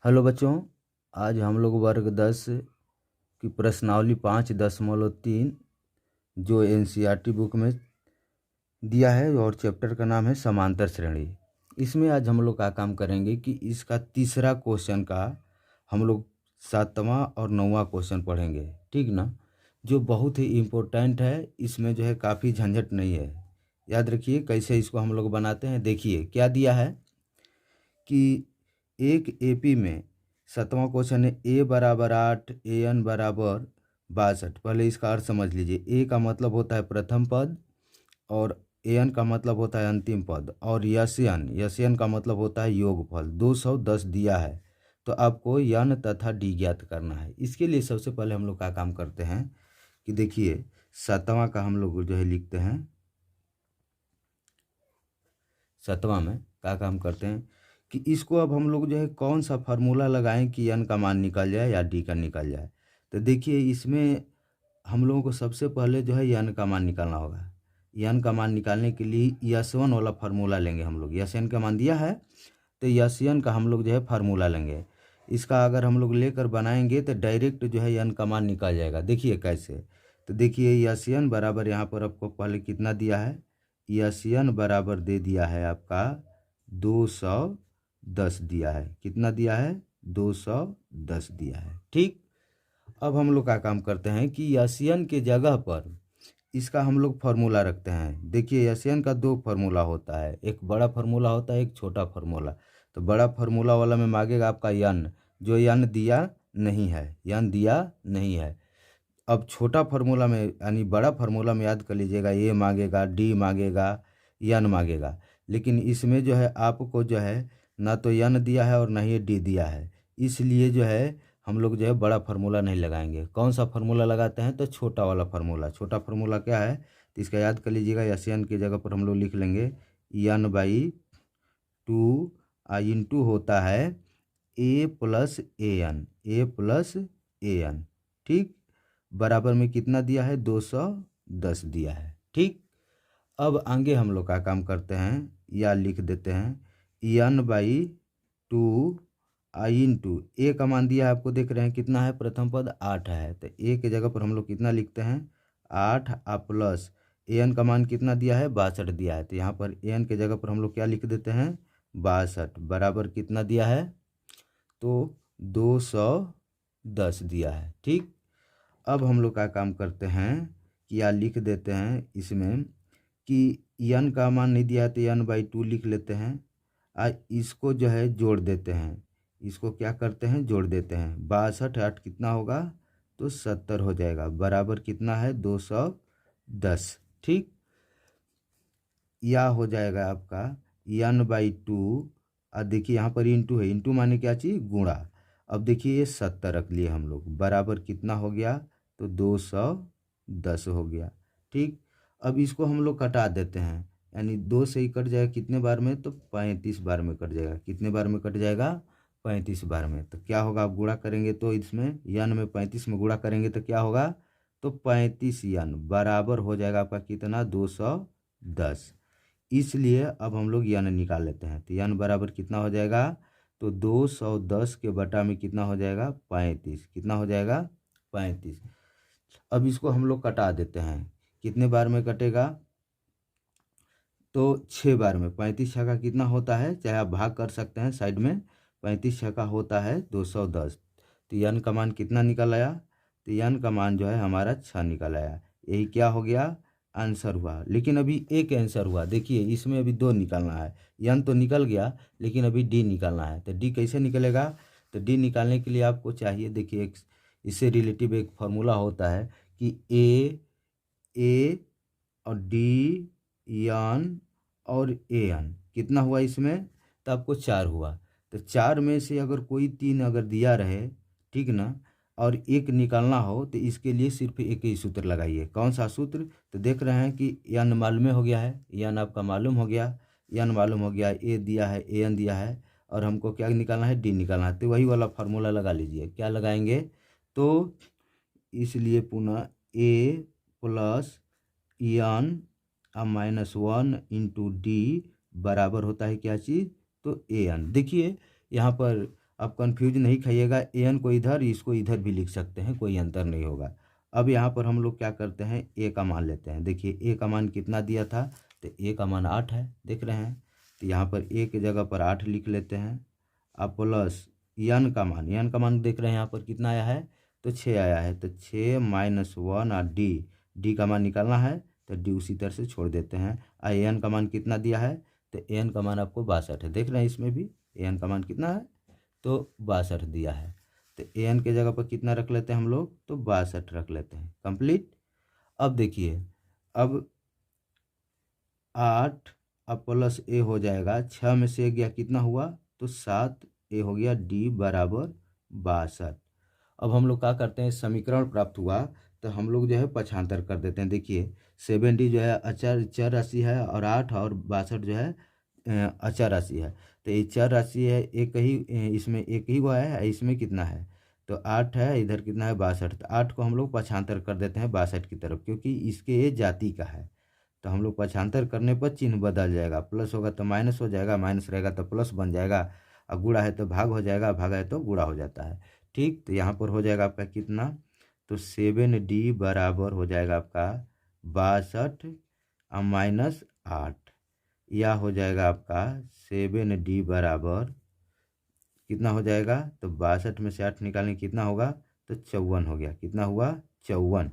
Hello बच्चों, आज हम लोग वर्ग 10 की प्रश्नावली 5.3 जो एनसीईआरटी बुक में दिया है और चैप्टर का नाम है समांतर श्रेणी। इसमें आज हम लोग का काम करेंगे कि इसका तीसरा क्वेश्चन का हम लोग 7वां और 9वां क्वेश्चन पढ़ेंगे, ठीक ना। जो बहुत ही इम्पोर्टेंट है, इसमें जो है काफ़ी झंझट नहीं है। याद रखिए कैसे इसको हम लोग बनाते हैं। देखिए क्या दिया है कि एक एपी में 7वां क्वेश्चन है ए बराबर 8 ए एन बराबर 62। पहले इसका अर्थ समझ लीजिए। ए का मतलब होता है प्रथम पद और ए एन का मतलब होता है अंतिम पद और यस एन का मतलब होता है योगफल। 210 दिया है तो आपको यन तथा डी ज्ञात करना है। इसके लिए सबसे पहले हम लोग का काम करते हैं कि देखिए 7वां का हम लोग जो है लिखते हैं। 7वां में क्या काम करते हैं कि इसको अब हम लोग जो है कौन सा फार्मूला लगाएं कि एन का मान निकल जाए या डी का निकल जाए। तो देखिए इसमें हम लोगों को सबसे पहले जो है एन का मान निकालना होगा। एन का मान निकालने के लिए यस1 वाला फार्मूला लेंगे हम लोग। यस एन का मान दिया है तो यस एन का हम लोग जो है फार्मूला लेंगे। इसका अगर हम लोग लेकर बनाएंगे तो डायरेक्ट जो है एन का मान निकल जाएगा। देखिए कैसे। तो देखिए यस एन बराबर यहाँ पर आपको पहले कितना दिया है। यस बराबर दे दिया है आपका 210 दिया है। कितना दिया है? 210 दिया है। ठीक। अब हम लोग का काम करते हैं कि यसियन के जगह पर इसका हम लोग फार्मूला रखते हैं। देखिए यसियन का दो फार्मूला होता है, एक बड़ा फार्मूला होता है, एक छोटा फार्मूला। तो बड़ा फार्मूला वाला में मांगेगा आपका यन, जो यन दिया नहीं है, यन दिया नहीं है। अब छोटा फार्मूला में यानी बड़ा फार्मूला में याद कर लीजिएगा, ए मांगेगा, डी मांगेगा, यन मांगेगा। लेकिन इसमें जो है आपको जो है ना तो यन दिया है और ना ही डी दिया है। इसलिए जो है हम लोग जो है बड़ा फार्मूला नहीं लगाएंगे। कौन सा फार्मूला लगाते हैं? तो छोटा वाला फार्मूला। छोटा फार्मूला क्या है तो इसका याद कर लीजिएगा। एस एन की जगह पर हम लोग लिख लेंगे n/2 इंटू होता है ए plus A N, A plus A N. ठीक। बराबर में कितना दिया है? 210 दिया है। ठीक। अब आगे हम लोग का काम करते हैं, या लिख देते हैं n/2 आई इंटू ए का मान दिया है आपको, देख रहे हैं कितना है? प्रथम पद 8 है तो ए के जगह पर हम लोग कितना लिखते हैं? 8 प्लस ए एन का मान कितना दिया है? 62 दिया है। तो यहाँ पर ए एन के जगह पर हम लोग क्या लिख देते हैं? 62 बराबर कितना दिया है? तो 210 दिया है। ठीक। अब हम लोग का काम करते हैं कि या लिख देते हैं इसमें कि यन का मान नहीं दिया है तो n/2 लिख लेते हैं। इसको जो है जोड़ देते हैं। इसको क्या करते हैं? जोड़ देते हैं। 62 8 कितना होगा? तो 70 हो जाएगा। बराबर कितना है? 210। ठीक। या हो जाएगा आपका n/2। अब देखिए यहाँ पर इंटू है, इंटू माने क्या चीज़? गुणा। अब देखिए ये 70 रख लिए हम लोग, बराबर कितना हो गया? तो 210 हो गया। ठीक। अब इसको हम लोग कटा देते हैं, यानी 2 से ही कट जाएगा कितने बार में? तो 35 बार में कट जाएगा। कितने बार में कट जाएगा? 35 बार में। तो क्या होगा? आप गुणा करेंगे तो इसमें यन में 35 में गुणा करेंगे तो क्या होगा? तो 35 यन बराबर हो जाएगा आपका कितना? 210। इसलिए अब हम लोग यन निकाल लेते हैं। तो यन बराबर कितना हो जाएगा? तो 210 के बटा में कितना हो जाएगा? 35। कितना हो जाएगा? 35। अब इसको हम लोग कटा देते हैं। कितने बार में कटेगा? तो 6 बार में। 35 छक्का कितना होता है? चाहे आप भाग कर सकते हैं साइड में। 35 छक्का होता है 210। तो यन का मान कितना निकल आया? तो यन का मान जो है हमारा 6 निकल आया। यही क्या हो गया? आंसर हुआ। लेकिन अभी एक आंसर हुआ। देखिए इसमें अभी 2 निकालना है। यन तो निकल गया लेकिन अभी डी निकालना है। तो डी कैसे निकलेगा? तो डी निकालने के लिए आपको चाहिए, देखिए एक इससे रिलेटिव एक फार्मूला होता है कि ए और डी एन और ए एन कितना हुआ इसमें? तो आपको 4 हुआ। तो 4 में से अगर कोई 3 अगर दिया रहे, ठीक ना, और एक निकालना हो तो इसके लिए सिर्फ एक ही सूत्र लगाइए। कौन सा सूत्र? तो देख रहे हैं कि एन मालूम हो गया है, एन आपका मालूम हो गया, एन मालूम हो गया, ए दिया है, ए एन दिया है, और हमको क्या निकालना है? डी निकालना है। तो वही वाला फार्मूला लगा लीजिए। क्या लगाएंगे? तो इसलिए पुनः ए प्लस एन -1 इंटू डी बराबर होता है क्या चीज़? तो ए एन। देखिए यहाँ पर आप कंफ्यूज नहीं खाइएगा, एन को इधर इसको इधर भी लिख सकते हैं, कोई अंतर नहीं होगा। अब यहाँ पर हम लोग क्या करते हैं, ए का मान लेते हैं। देखिए ए का मान कितना दिया था, तो ए का मान 8 है, देख रहे हैं। तो यहाँ पर ए की जगह पर 8 लिख लेते हैं। अब प्लस एन का मान देख रहे हैं यहाँ पर कितना आया है, तो 6 आया है। तो 6 - 1 और डी का मान निकालना है, तो डी उसी तरह से छोड़ देते हैं। एन का मान कितना दिया है, तो एन का मान आपको 62 है, देख रहे हैं। इसमें भी एन का मान कितना है, तो 62 दिया है। तो एन के जगह पर कितना रख लेते हैं हम लोग, तो 62 रख लेते हैं। कंप्लीट। अब देखिए, अब 8 अब प्लस ए हो जाएगा, 6 में से गया कितना हुआ, तो 7, ए हो गया डी बराबर 62। अब हम लोग क्या करते हैं, समीकरण प्राप्त हुआ तो हम लोग जो है पक्षांतर कर देते हैं। देखिए 7D जो है अचर चर राशि है, और 8 और 62 जो है अचर राशि है। तो ये चर राशि है, एक ही इसमें एक ही हुआ है, इसमें कितना है, तो 8 है, इधर कितना है 62। तो 8 को हम लोग पक्षांतर कर देते हैं 62 की तरफ, क्योंकि इसके ये जाति का है। तो हम लोग पक्षांतर करने पर चिन्ह बदल जाएगा, प्लस होगा तो माइनस हो जाएगा, माइनस रहेगा तो प्लस बन जाएगा, और गुणा है तो भाग हो जाएगा, भागा है तो गुणा हो जाता है। ठीक, तो यहाँ पर हो जाएगा आपका कितना, तो 7D बराबर हो जाएगा आपका 62 और -8, या हो जाएगा आपका 7D बराबर कितना हो जाएगा, तो 62 में से 8 निकालने कितना होगा, तो 54 हो गया। कितना हुआ, 54।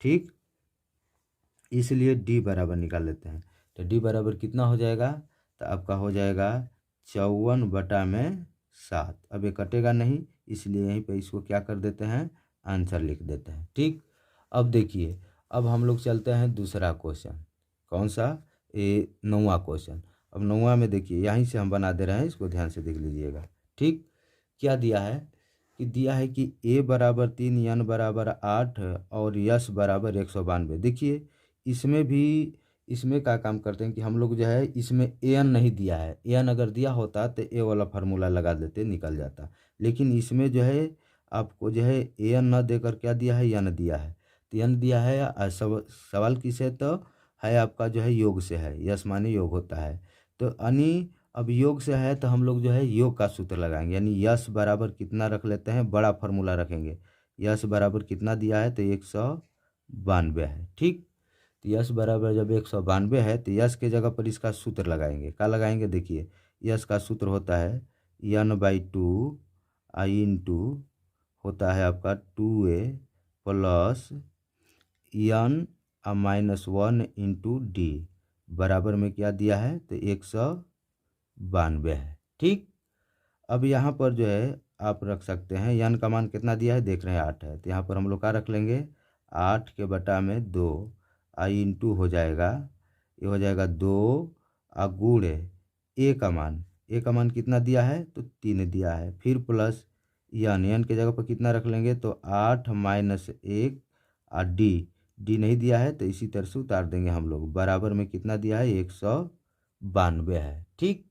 ठीक, इसलिए डी बराबर निकाल लेते हैं। तो डी बराबर कितना हो जाएगा, तो आपका हो जाएगा 54/7। अब ये कटेगा नहीं, इसलिए यहीं पे इसको क्या कर देते हैं, आंसर लिख देते हैं। ठीक, अब देखिए, अब हम लोग चलते हैं दूसरा क्वेश्चन। कौन सा, ये 9वां क्वेश्चन। अब 9वां में देखिए, यहीं से हम बना दे रहे हैं, इसको ध्यान से देख लीजिएगा। ठीक, क्या दिया है, कि दिया है कि ए बराबर 3, एन बराबर 8 और यस बराबर 192। देखिए इसमें भी, इसमें क्या काम करते हैं कि हम लोग जो है इसमें एन नहीं दिया है। एन अगर दिया होता तो ए वाला फार्मूला लगा देते, निकल जाता। लेकिन इसमें जो है आपको जो है एन न देकर क्या दिया है, एन दिया है। तो एन दिया है, सवाल किससे, तो है आपका जो है योग से है, यस माने योग होता है। तो यानी अब योग से है तो हम लोग जो है योग का सूत्र लगाएंगे, यानी यस बराबर कितना रख लेते हैं, बड़ा फार्मूला रखेंगे। यस बराबर कितना दिया है, तो 192 है। ठीक, तो यस बराबर जब 192 है, तो यस के जगह पर इसका सूत्र लगाएंगे। क्या लगाएंगे, देखिए यस का सूत्र होता है n/2 आई इंटू होता है आपका 2a plus n -1 into D, बराबर में क्या दिया है, तो 192 है। ठीक, अब यहाँ पर जो है आप रख सकते हैं, यन का मान कितना दिया है, देख रहे हैं 8 है। तो यहाँ पर हम लोग क्या रख लेंगे, 8 के बटा में 2 आई इंटू हो जाएगा, ये हो जाएगा 2 गुणे ए का मान कितना दिया है, तो 3 दिया है। फिर प्लस यन के जगह पर कितना रख लेंगे, तो 8 - 1 और डी नहीं दिया है, तो इसी तरह से उतार देंगे हम लोग। बराबर में कितना दिया है, 192 है। ठीक,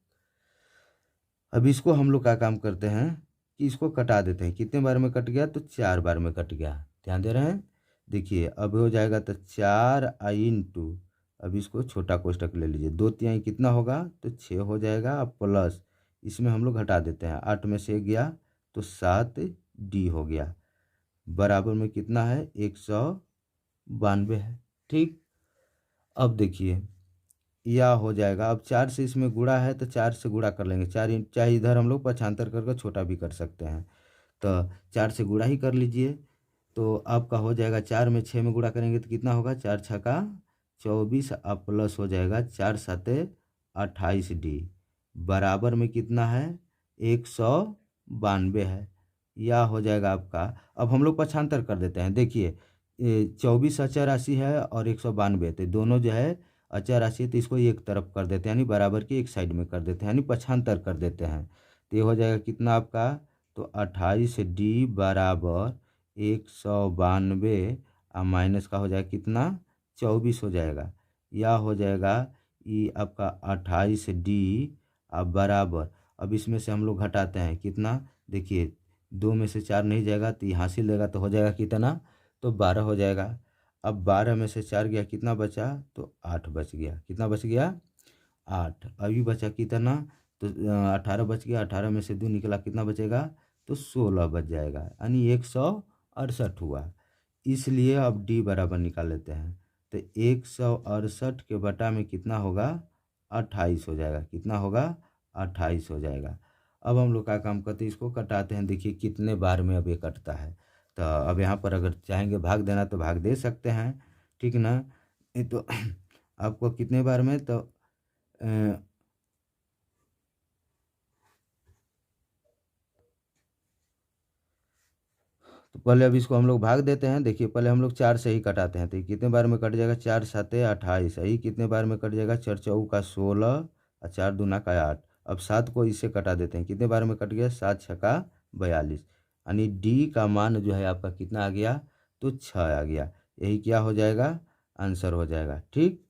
अब इसको हम लोग क्या काम करते हैं कि इसको कटा देते हैं। कितने बार में कट गया, तो 4 बार में कट गया। ध्यान दे रहे हैं। देखिए अब हो जाएगा तो 4 आई इंटू, अब इसको छोटा कोष्टक ले लीजिए, 2 तिहाई कितना होगा, तो 6 हो जाएगा। अब प्लस इसमें हम लोग घटा देते हैं, 8 में से गया तो 7D हो गया। बराबर में कितना है, 192 है। ठीक, अब देखिए या हो जाएगा, अब 4 से इसमें गुणा है तो 4 से गुणा कर लेंगे। चाहे इधर हम लोग पक्षांतर करके छोटा भी कर सकते हैं, तो 4 से गुणा ही कर लीजिए। तो आपका हो जाएगा 4 में 6 में गुणा करेंगे तो कितना होगा, 4 छक्का 24, अब प्लस हो जाएगा 4 7 28D, बराबर में कितना है, 192 है। या हो जाएगा आपका, अब हम लोग पक्षांतर कर देते हैं। देखिए 24 अचर राशि है और 192, तो दोनों जो है अचर राशि है, तो इसको एक तरफ कर देते हैं, यानी बराबर की एक साइड में कर देते हैं, यानी पक्षांतर कर देते हैं। तो ये हो जाएगा कितना आपका, तो 28D बराबर 192 और माइनस का हो जाएगा कितना, 24 हो जाएगा। या हो जाएगा ये आपका 28D अब बराबर, अब इसमें से हम लोग घटाते हैं कितना, देखिए 2 में से 4 नहीं जाएगा, तो यहाँ से लेगा तो हो जाएगा कितना, तो 12 हो जाएगा। अब 12 में से 4 गया, कितना बचा, तो 8 बच गया। कितना बच गया, 8। अभी बचा कितना, तो 18 बच गया, 18 में से 2 निकला, कितना बचेगा? तो 16 बच जाएगा, यानी 168 हुआ। इसलिए अब डी बराबर निकाल लेते हैं। तो 168 के बटा में कितना होगा? 28 हो जाएगा। कितना होगा? 28 हो जाएगा। अब हम लोग क्या काम करते हैं, इसको कटाते हैं। देखिए कितने बार में अब ये कटता है। तो अब यहाँ पर अगर चाहेंगे भाग देना तो भाग दे सकते हैं, ठीक ना? नहीं तो आपको कितने बार में, तो तो पहले अब इसको हम लोग भाग देते हैं। देखिए पहले हम लोग 4 से ही कटाते हैं, तो ये कितने बार में कट जाएगा? 4 7 28, यही कितने बार में कट जाएगा? 4 चौका 16 और 4 दूना का 8। अब 7 को इससे कटा देते हैं, कितने बार में कट गया? 7 छक्का 42, यानी डी का मान जो है आपका कितना आ गया? तो 6 आ गया। यही क्या हो जाएगा? आंसर हो जाएगा। ठीक।